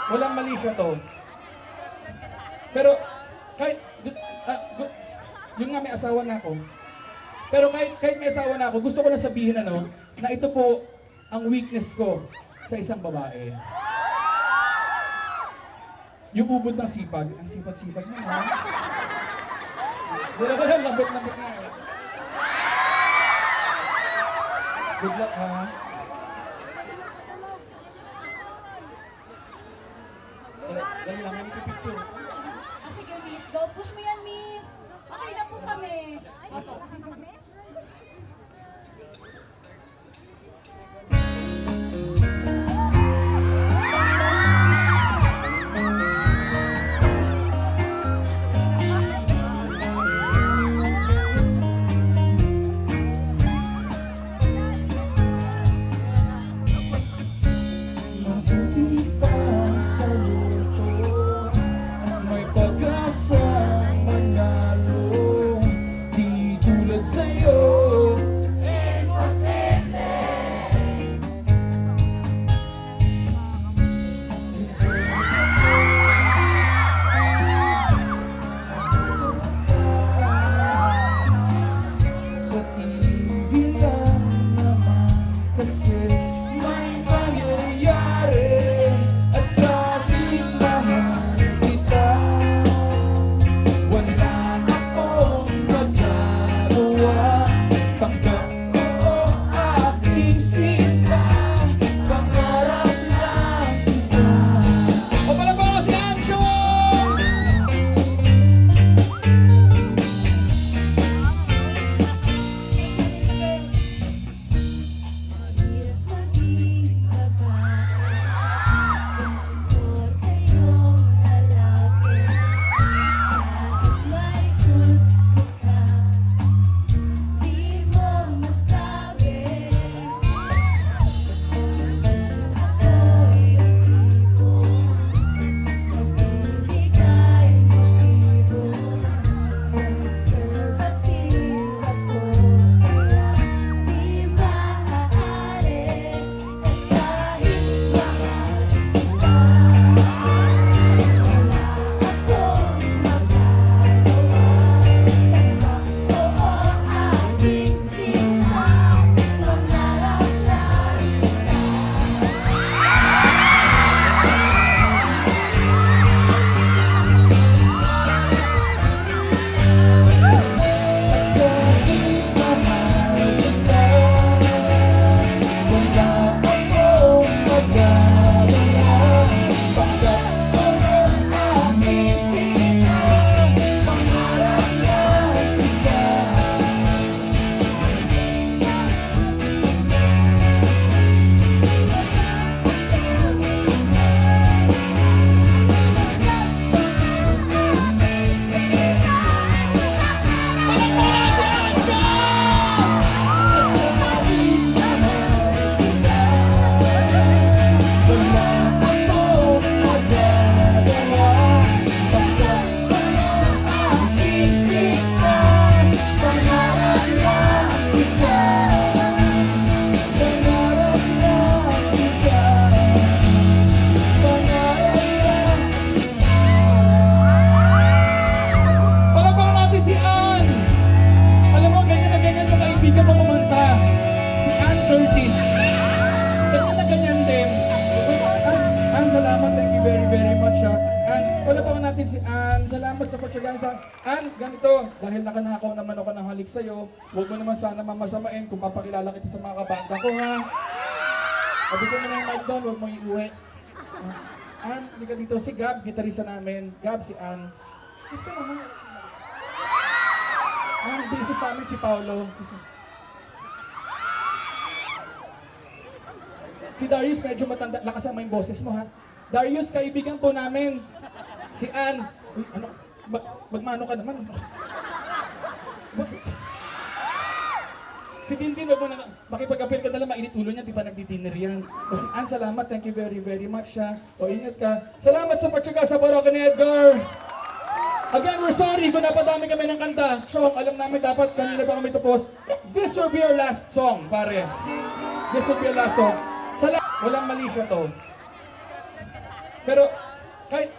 Walang mali siya to. Pero kahit yun nga may asawa na ako. Pero kahit may asawa na ako, gusto ko na sabihin na ito po ang weakness ko sa isang babae. Yung ubod ng sipag. Ang sipag-sipag mo, ha? Wala ka lang, lambot-lambot na. Good luck, ha? Dali lang, may pipicture. Sige, miss. Go. Push mo yan, miss. Okay na po kami. Opo. Mabuti pa sa luto at may pag-asang manalo. Di tulad sa'yo. Sa TV lang naman kasi may mangyayari. At kahit mahal kita, wala akong magagawa. Tanggap mo aking sinta, pangarap lang kita. O pala po si Ancho! Mahirap maging babae. Porke iyong lalaki. Kahit may gusto ka, di mo masabi. Ako'y ibon, nagbibigay motibo. Conservative ako, kaya di maaari. At kahit mahal kita, wala akong magagawa. Tanggap mo aking sinta, pangarap lang Kahit mahal kita, wala akong magagawa. Tanggap mo aking sinta, pangarap lang kita. Wala akong magagawa. Tanggap mo aking sinta, pangarap lang kita. Pangarap lang kita. Pangarap lang. Palakpakan natin si Ann! Alam mo, ganyan na ganyan yung kaibigan ko kumanta. Si Ann Curtis. Ganyan na ganyan din. Ann, salamat. Thank you very, very much. Ann, palakpakan natin si Ann. Salamat sa pagtsagaan. Ann, ganito. Dahil nakanakaw naman ako ng halik sa'yo, huwag mo naman sana mamasamain kung papakilala kita sa mga kabanda ko, ha? Pabigyan mo na yung mic doon, huwag mo iuwi. Ann, hindi ka dito. Si Gab, gitarista namin. Gab, si Ann. Kiss ka naman. Ang basis namin si Paolo. Si Darius medyo matanda. Lakasan mo yung boses mo, ha? Darius, kaibigan po namin. Si Ann. Uy, ano? Magmano ka naman. Si Tintin, wag mo na, makipag-appeal ka na lang, mainit ulo niya, di pa nagdi-dinner yan. O si Ann, salamat, thank you very, very much, ha? O ingat ka. Salamat sa pagtsaga sa parokya ni Edgar. Again, we're sorry kung napadami kami ng kanta. Chong, alam namin dapat kanina pa kami tapos. This will be our last song, pare. This will be our last song. Walang mali siya to. Pero, kahit,